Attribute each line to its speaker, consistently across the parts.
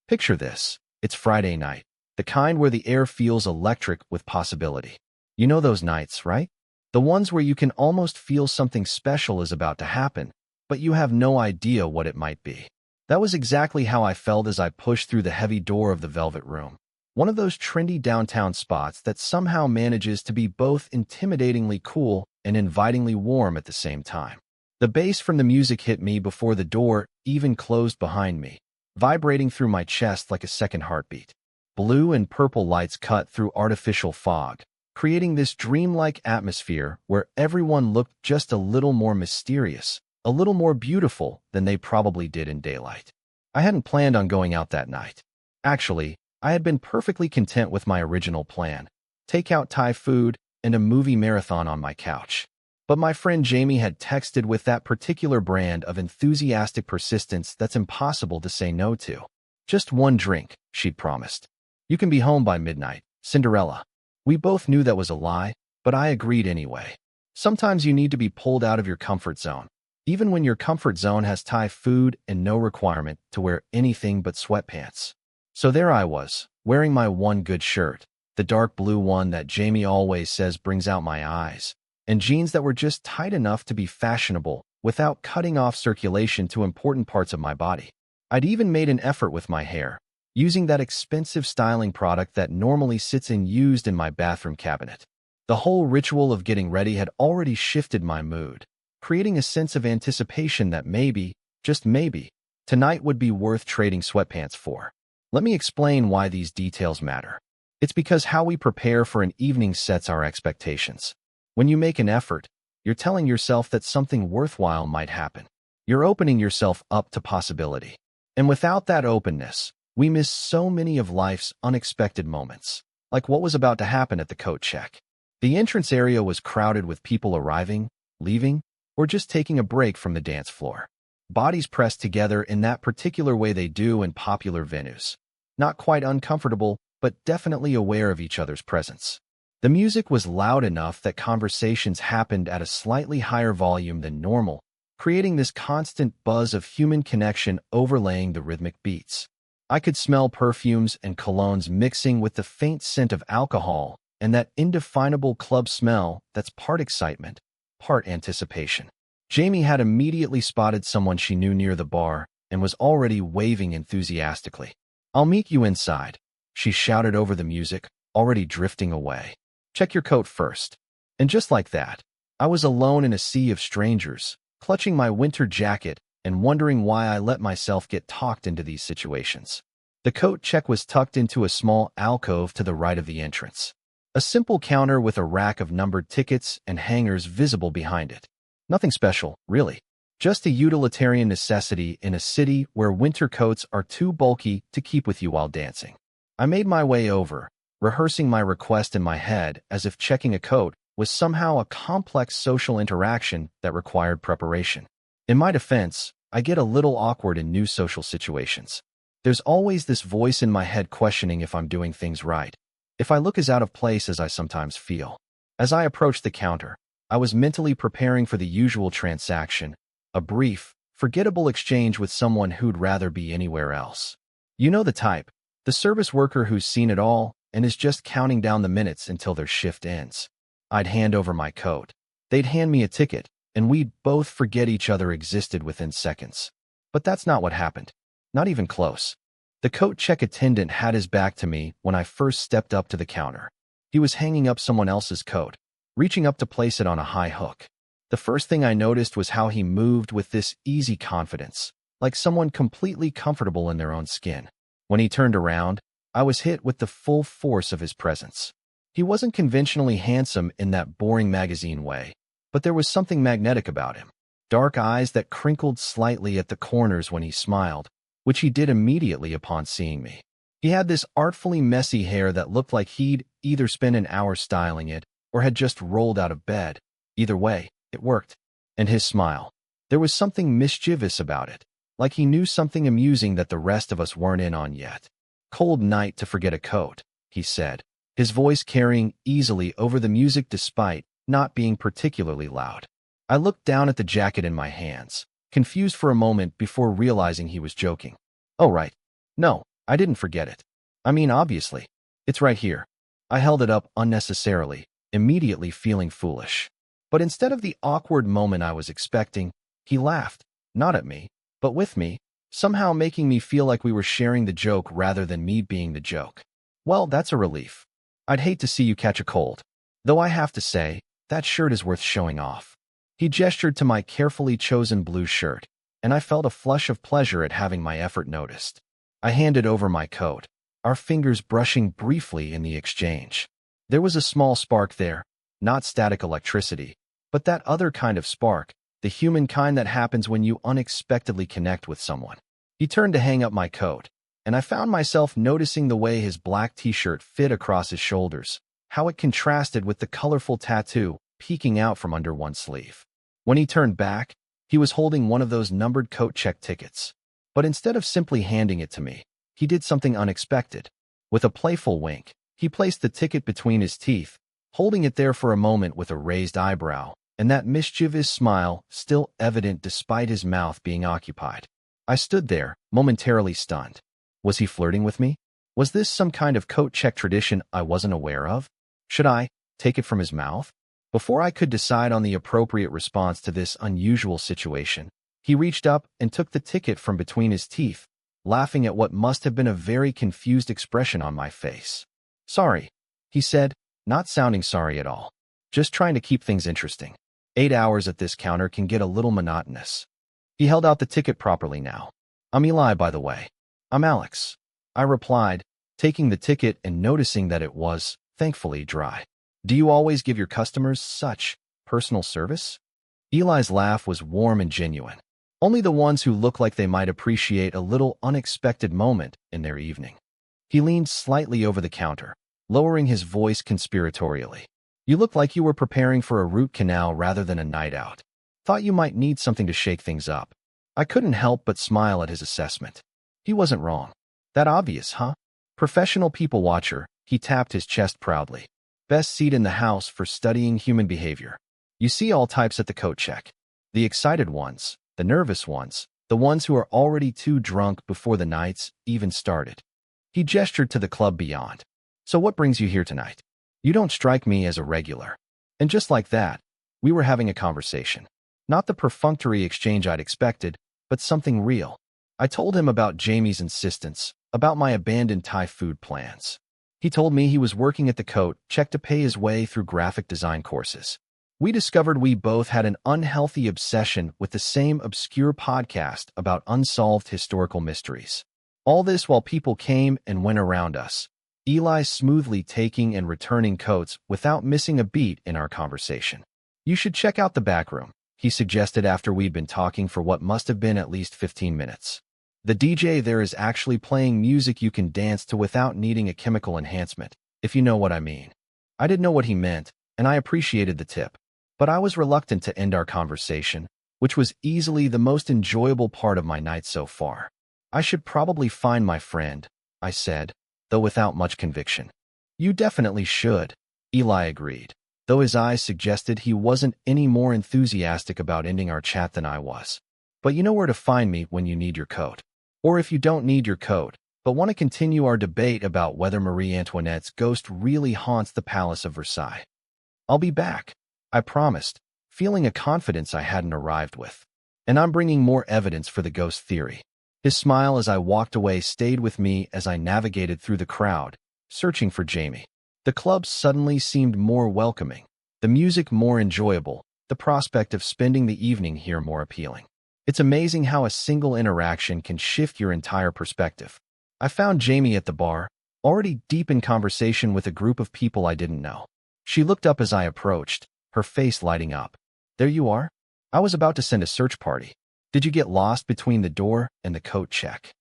Speaker 1: Picture this. It's Friday night, the kind where the air feels electric with possibility. You know those nights, right? The ones where you can almost feel something special is about to happen, but you have no idea what it might be. That was exactly how I felt as I pushed through the heavy door of the Velvet Room, one of those trendy downtown spots that somehow manages to be both intimidatingly cool and invitingly warm at the same time. The bass from the music hit me before the door even closed behind me, vibrating through my chest like a second heartbeat. Blue and purple lights cut through artificial fog, creating this dreamlike atmosphere where everyone looked just a little more mysterious, a little more beautiful than they probably did in daylight. I hadn't planned on going out that night. Actually, I had been perfectly content with my original plan: takeout Thai food and a movie marathon on my couch. But my friend Jamie had texted with that particular brand of enthusiastic persistence that's impossible to say no to. "Just one drink," she'd promised. "You can be home by midnight, Cinderella." We both knew that was a lie, but I agreed anyway. Sometimes you need to be pulled out of your comfort zone, even when your comfort zone has Thai food and no requirement to wear anything but sweatpants. So there I was, wearing my one good shirt, the dark blue one that Jamie always says brings out my eyes, and jeans that were just tight enough to be fashionable without cutting off circulation to important parts of my body. I'd even made an effort with my hair, using that expensive styling product that normally sits unused in my bathroom cabinet. The whole ritual of getting ready had already shifted my mood, creating a sense of anticipation that maybe, just maybe, tonight would be worth trading sweatpants for. Let me explain why these details matter. It's because how we prepare for an evening sets our expectations. When you make an effort, you're telling yourself that something worthwhile might happen. You're opening yourself up to possibility. And without that openness, we miss so many of life's unexpected moments, like what was about to happen at the coat check. The entrance area was crowded with people arriving, leaving, or just taking a break from the dance floor. Bodies pressed together in that particular way they do in popular venues. Not quite uncomfortable, but definitely aware of each other's presence. The music was loud enough that conversations happened at a slightly higher volume than normal, creating this constant buzz of human connection overlaying the rhythmic beats. I could smell perfumes and colognes mixing with the faint scent of alcohol and that indefinable club smell that's part excitement, part anticipation. Jamie had immediately spotted someone she knew near the bar and was already waving enthusiastically. "I'll meet you inside," she shouted over the music, already drifting away. "Check your coat first." And just like that, I was alone in a sea of strangers, clutching my winter jacket and wondering why I let myself get talked into these situations. The coat check was tucked into a small alcove to the right of the entrance. A simple counter with a rack of numbered tickets and hangers visible behind it. Nothing special, really. Just a utilitarian necessity in a city where winter coats are too bulky to keep with you while dancing. I made my way over, rehearsing my request in my head as if checking a coat was somehow a complex social interaction that required preparation. In my defense, I get a little awkward in new social situations. There's always this voice in my head questioning if I'm doing things right, if I look as out of place as I sometimes feel. As I approached the counter, I was mentally preparing for the usual transaction, a brief, forgettable exchange with someone who'd rather be anywhere else. You know the type, the service worker who's seen it all and is just counting down the minutes until their shift ends. I'd hand over my coat. They'd hand me a ticket, and we'd both forget each other existed within seconds. But that's not what happened. Not even close. The coat check attendant had his back to me when I first stepped up to the counter. He was hanging up someone else's coat, reaching up to place it on a high hook. The first thing I noticed was how he moved with this easy confidence, like someone completely comfortable in their own skin. When he turned around, I was hit with the full force of his presence. He wasn't conventionally handsome in that boring magazine way, but there was something magnetic about him. Dark eyes that crinkled slightly at the corners when he smiled, which he did immediately upon seeing me. He had this artfully messy hair that looked like he'd either spent an hour styling it or had just rolled out of bed. Either way, it worked. And his smile. There was something mischievous about it, like he knew something amusing that the rest of us weren't in on yet. "Cold night to forget a coat," he said, his voice carrying easily over the music despite not being particularly loud. I looked down at the jacket in my hands, confused for a moment before realizing he was joking. "Oh right. No, I didn't forget it. I mean, obviously. It's right here. I held it up unnecessarily, immediately feeling foolish. But instead of the awkward moment I was expecting, he laughed, not at me, but with me, somehow making me feel like we were sharing the joke rather than me being the joke. Well, that's a relief. I'd hate to see you catch a cold. Though I have to say, that shirt is worth showing off. He gestured to my carefully chosen blue shirt, and I felt a flush of pleasure at having my effort noticed. I handed over my coat, our fingers brushing briefly in the exchange. There was a small spark there, not static electricity, but that other kind of spark, the human kind that happens when you unexpectedly connect with someone. He turned to hang up my coat, and I found myself noticing the way his black t-shirt fit across his shoulders, how it contrasted with the colorful tattoo peeking out from under one sleeve. When he turned back, he was holding one of those numbered coat check tickets. But instead of simply handing it to me, he did something unexpected. With a playful wink, he placed the ticket between his teeth, holding it there for a moment with a raised eyebrow, and that mischievous smile still evident despite his mouth being occupied. I stood there, momentarily stunned. Was he flirting with me? Was this some kind of coat check tradition I wasn't aware of? Should I take it from his mouth? Before I could decide on the appropriate response to this unusual situation, he reached up and took the ticket from between his teeth, laughing at what must have been a very confused expression on my face. Sorry, he said, not sounding sorry at all. Just trying to keep things interesting. 8 hours at this counter can get a little monotonous. He held out the ticket properly now. I'm Eli, by the way. I'm Alex. I replied, taking the ticket and noticing that it was, thankfully, dry. Do you always give your customers such personal service? Eli's laugh was warm and genuine. Only the ones who look like they might appreciate a little unexpected moment in their evening. He leaned slightly over the counter, lowering his voice conspiratorially. You look like you were preparing for a root canal rather than a night out. Thought you might need something to shake things up. I couldn't help but smile at his assessment. He wasn't wrong. That obvious, huh? Professional people watcher, he tapped his chest proudly. Best seat in the house for studying human behavior. You see all types at the coat check. The excited ones, the nervous ones, the ones who are already too drunk before the nights even started. He gestured to the club beyond. So what brings you here tonight? You don't strike me as a regular. And just like that, we were having a conversation. Not the perfunctory exchange I'd expected, but something real. I told him about Jamie's insistence, about my abandoned Thai food plans. He told me he was working at the coat check to pay his way through graphic design courses. We discovered we both had an unhealthy obsession with the same obscure podcast about unsolved historical mysteries. All this while people came and went around us, Eli smoothly taking and returning coats without missing a beat in our conversation. You should check out the back room, he suggested after we'd been talking for what must have been at least 15 minutes. The DJ there is actually playing music you can dance to without needing a chemical enhancement, if you know what I mean. I didn't know what he meant, and I appreciated the tip. But I was reluctant to end our conversation, which was easily the most enjoyable part of my night so far. I should probably find my friend, I said, though without much conviction. You definitely should, Eli agreed, though his eyes suggested he wasn't any more enthusiastic about ending our chat than I was. But you know where to find me when you need your coat. Or if you don't need your coat, but want to continue our debate about whether Marie Antoinette's ghost really haunts the Palace of Versailles. I'll be back, I promised, feeling a confidence I hadn't arrived with. And I'm bringing more evidence for the ghost theory. His smile as I walked away stayed with me as I navigated through the crowd, searching for Jamie. The club suddenly seemed more welcoming, the music more enjoyable, the prospect of spending the evening here more appealing. It's amazing how a single interaction can shift your entire perspective. I found Jamie at the bar, already deep in conversation with a group of people I didn't know. She looked up as I approached, her face lighting up. There you are? I was about to send a search party. Did you get lost between the door and the coat check?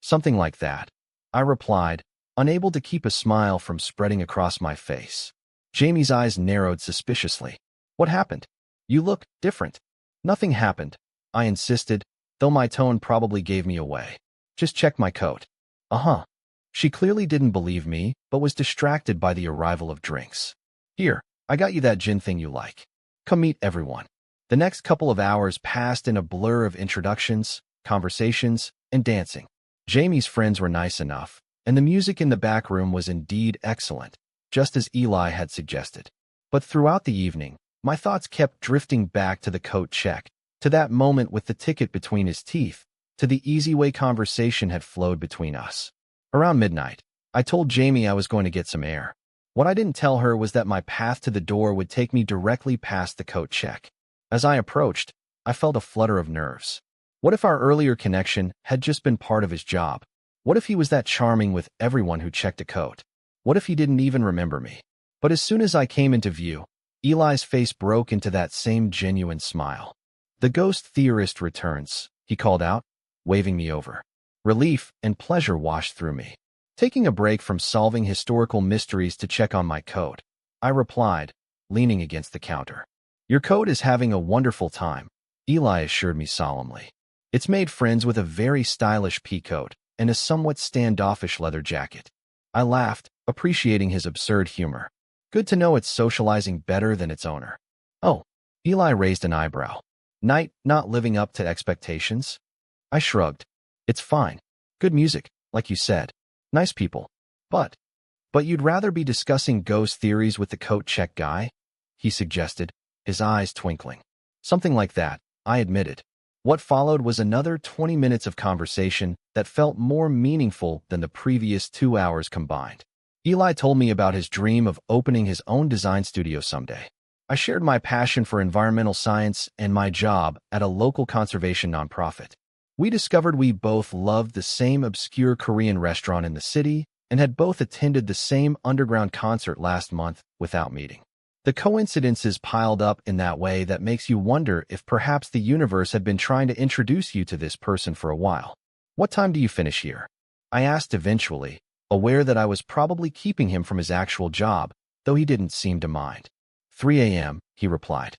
Speaker 1: Something like that, I replied, unable to keep a smile from spreading across my face. Jamie's eyes narrowed suspiciously. What happened? You look different. Nothing happened, I insisted, though my tone probably gave me away. Just check my coat. Uh-huh. She clearly didn't believe me, but was distracted by the arrival of drinks. Here, I got you that gin thing you like. Come meet everyone. The next couple of hours passed in a blur of introductions, conversations, and dancing. Jamie's friends were nice enough, and the music in the back room was indeed excellent, just as Eli had suggested. But throughout the evening, my thoughts kept drifting back to the coat check, to that moment with the ticket between his teeth, to the easy way conversation had flowed between us. Around midnight, I told Jamie I was going to get some air. What I didn't tell her was that my path to the door would take me directly past the coat check. As I approached, I felt a flutter of nerves. What if our earlier connection had just been part of his job? What if he was that charming with everyone who checked a coat? What if he didn't even remember me? But as soon as I came into view, Eli's face broke into that same genuine smile. "The ghost theorist returns," he called out, waving me over. Relief and pleasure washed through me. Taking a break from solving historical mysteries to check on my coat, I replied, leaning against the counter. "Your coat is having a wonderful time," Eli assured me solemnly. "It's made friends with a very stylish pea coat and a somewhat standoffish leather jacket." I laughed, appreciating his absurd humor. Good to know it's socializing better than its owner. "Oh," Eli raised an eyebrow. "Night not living up to expectations?" I shrugged. "It's fine. Good music, like you said. Nice people. But you'd rather be discussing ghost theories with the coat check guy?" he suggested, his eyes twinkling. "Something like that," I admitted. What followed was another 20 minutes of conversation that felt more meaningful than the previous 2 hours combined. Eli told me about his dream of opening his own design studio someday. I shared my passion for environmental science and my job at a local conservation nonprofit. We discovered we both loved the same obscure Korean restaurant in the city and had both attended the same underground concert last month without meeting. The coincidences piled up in that way that makes you wonder if perhaps the universe had been trying to introduce you to this person for a while. "What time do you finish here?" I asked eventually, aware that I was probably keeping him from his actual job, though he didn't seem to mind. 3 a.m., he replied.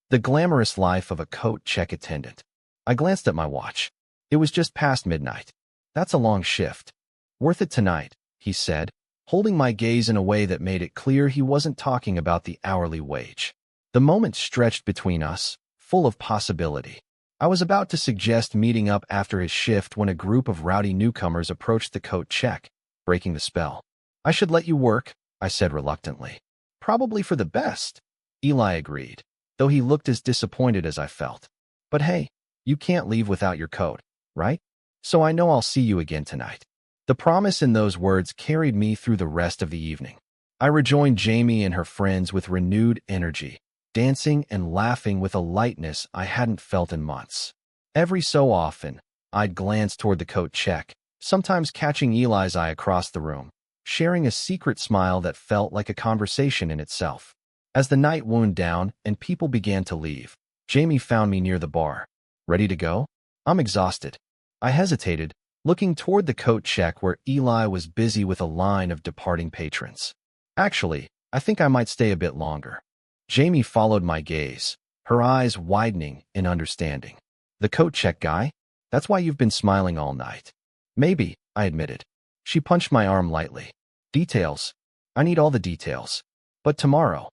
Speaker 1: The glamorous life of a coat check attendant. I glanced at my watch. It was just past midnight. "That's a long shift." "Worth it tonight," he said, holding my gaze in a way that made it clear he wasn't talking about the hourly wage. The moment stretched between us, full of possibility. I was about to suggest meeting up after his shift when a group of rowdy newcomers approached the coat check, breaking the spell. "I should let you work," I said reluctantly. "Probably for the best," Eli agreed, though he looked as disappointed as I felt. "But hey, you can't leave without your coat, right? So I know I'll see you again tonight." The promise in those words carried me through the rest of the evening. I rejoined Jamie and her friends with renewed energy, dancing and laughing with a lightness I hadn't felt in months. Every so often, I'd glance toward the coat check, sometimes catching Eli's eye across the room, sharing a secret smile that felt like a conversation in itself. As the night wound down and people began to leave, Jamie found me near the bar. "Ready to go?" "I'm exhausted." I hesitated, looking toward the coat check where Eli was busy with a line of departing patrons. "Actually, I think I might stay a bit longer." Jamie followed my gaze, her eyes widening in understanding. "The coat check guy? That's why you've been smiling all night." "Maybe," I admitted. She punched my arm lightly. "Details. I need all the details. But tomorrow."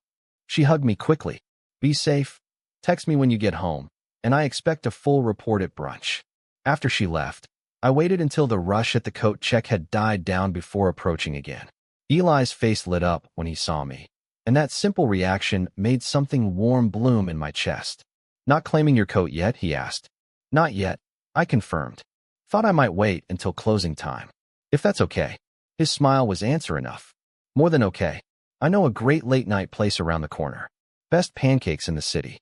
Speaker 1: She hugged me quickly. "Be safe. Text me when you get home, and I expect a full report at brunch." After she left, I waited until the rush at the coat check had died down before approaching again. Eli's face lit up when he saw me, and that simple reaction made something warm bloom in my chest. "Not claiming your coat yet?" he asked. "Not yet," I confirmed. "Thought I might wait until closing time. If that's okay." His smile was answer enough. "More than okay. I know a great late-night place around the corner. Best pancakes in the city."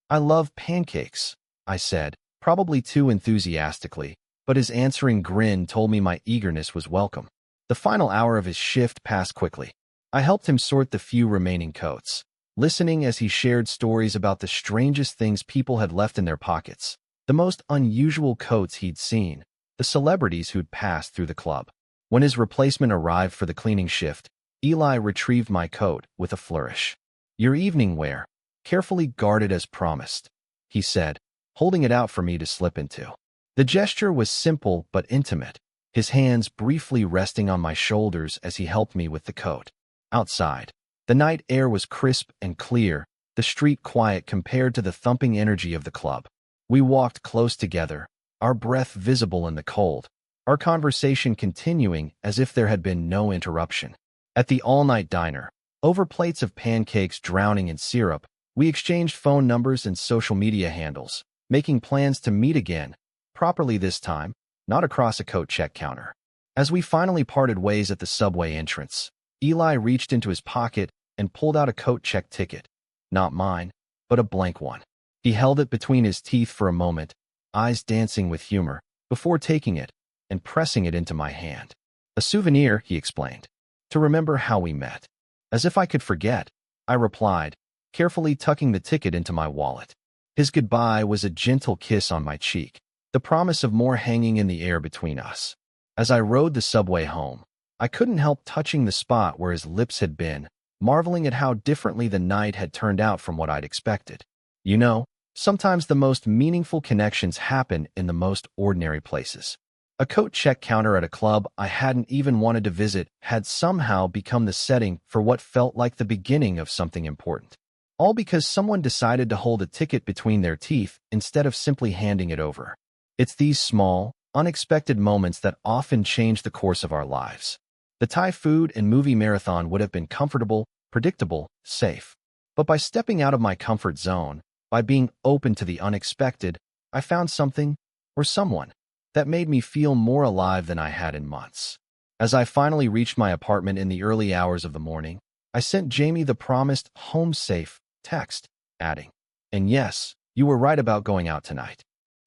Speaker 1: "I love pancakes," I said, probably too enthusiastically, but his answering grin told me my eagerness was welcome. The final hour of his shift passed quickly. I helped him sort the few remaining coats, listening as he shared stories about the strangest things people had left in their pockets, the most unusual coats he'd seen, the celebrities who'd passed through the club. When his replacement arrived for the cleaning shift, Eli retrieved my coat with a flourish. "Your evening wear, carefully guarded as promised," he said, holding it out for me to slip into. The gesture was simple but intimate, his hands briefly resting on my shoulders as he helped me with the coat. Outside, the night air was crisp and clear, the street quiet compared to the thumping energy of the club. We walked close together, our breath visible in the cold, our conversation continuing as if there had been no interruption. At the all-night diner, over plates of pancakes drowning in syrup, we exchanged phone numbers and social media handles, making plans to meet again, properly this time, not across a coat check counter. As we finally parted ways at the subway entrance, Eli reached into his pocket and pulled out a coat check ticket. Not mine, but a blank one. He held it between his teeth for a moment, eyes dancing with humor, before taking it and pressing it into my hand. A souvenir, he explained, to remember how we met. As if I could forget, I replied, carefully tucking the ticket into my wallet. His goodbye was a gentle kiss on my cheek, the promise of more hanging in the air between us. As I rode the subway home, I couldn't help touching the spot where his lips had been, marveling at how differently the night had turned out from what I'd expected. You know, sometimes the most meaningful connections happen in the most ordinary places. A coat check counter at a club I hadn't even wanted to visit had somehow become the setting for what felt like the beginning of something important. All because someone decided to hold a ticket between their teeth instead of simply handing it over. It's these small, unexpected moments that often change the course of our lives. The Thai food and movie marathon would have been comfortable, predictable, safe. But by stepping out of my comfort zone, by being open to the unexpected, I found something, or someone, that made me feel more alive than I had in months. As I finally reached my apartment in the early hours of the morning, I sent Jamie the promised home safe text, adding, "And yes, you were right about going out tonight."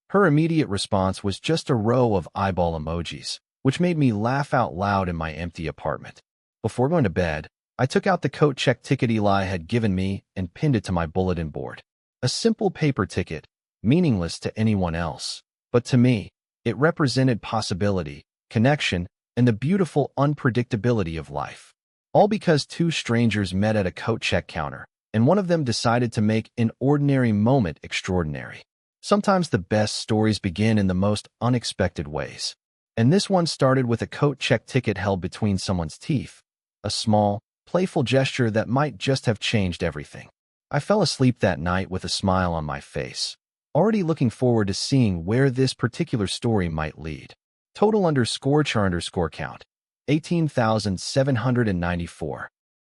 Speaker 1: Her immediate response was just a row of eyeball emojis, which made me laugh out loud in my empty apartment. Before going to bed, I took out the coat check ticket Eli had given me and pinned it to my bulletin board. A simple paper ticket, meaningless to anyone else, but to me, it represented possibility, connection, and the beautiful unpredictability of life. All because two strangers met at a coat check counter, and one of them decided to make an ordinary moment extraordinary. Sometimes the best stories begin in the most unexpected ways. And this one started with a coat check ticket held between someone's teeth, a small, playful gesture that might just have changed everything. I fell asleep that night with a smile on my face, already looking forward to seeing where this particular story might lead. Total _char_count, 18,794.